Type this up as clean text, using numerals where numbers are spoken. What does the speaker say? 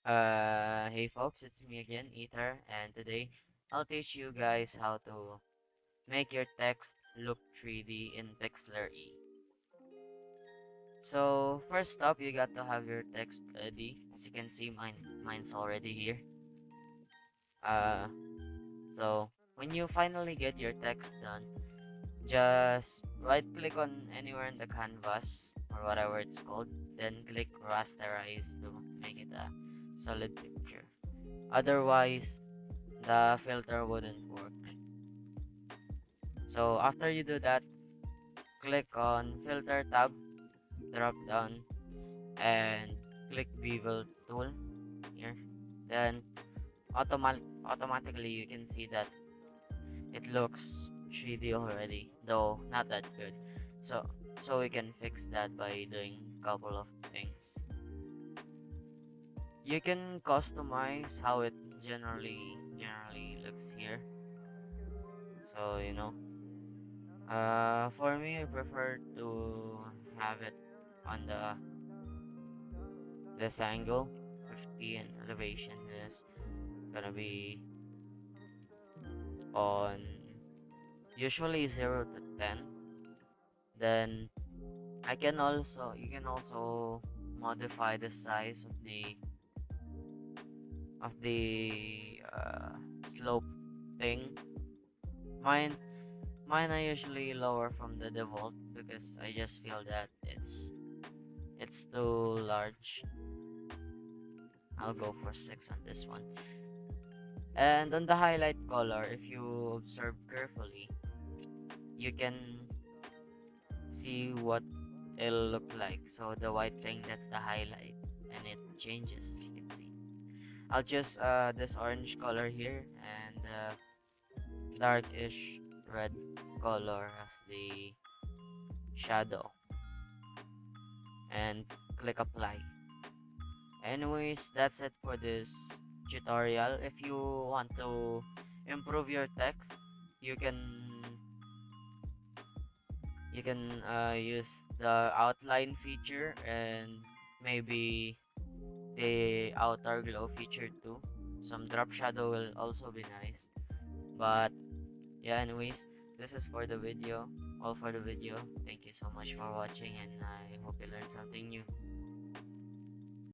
Hey folks, it's me again, Ether, and today I'll teach you guys how to make your text look 3D in Pixlr E. So first up, you got to have your text ready. As you can see, mine's already here. Uh, so when you finally get your text done, just right click on anywhere in the canvas or whatever it's called, then click rasterize to make it a solid picture. Otherwise, the filter wouldn't work. So after you do that, click on filter tab, drop down, and click bevel tool here. Then automatically you can see that it looks 3D already, though not that good. So we can fix that by doing a couple of things. You can customize how it generally looks here. So for me, I prefer to have it on this angle. 50 and elevation is gonna be on usually 0 to 10. Then you can also modify the size of the slope thing. Mine mine I usually lower from the default because I just feel that it's too large. I'll go for 6 on this one. And on the highlight color, if you observe carefully, you can see what it'll look like. So the white thing, that's the highlight, and it changes as you can see. I'll just this orange color here and darkish red color as the shadow, and click apply. Anyways, that's it for this tutorial. If you want to improve your text, you can use the outline feature and maybe the outer glow feature too. Some drop shadow will also be nice. But yeah, anyways, this is for the video. All for the video. Thank you so much for watching, and I hope you learned something new.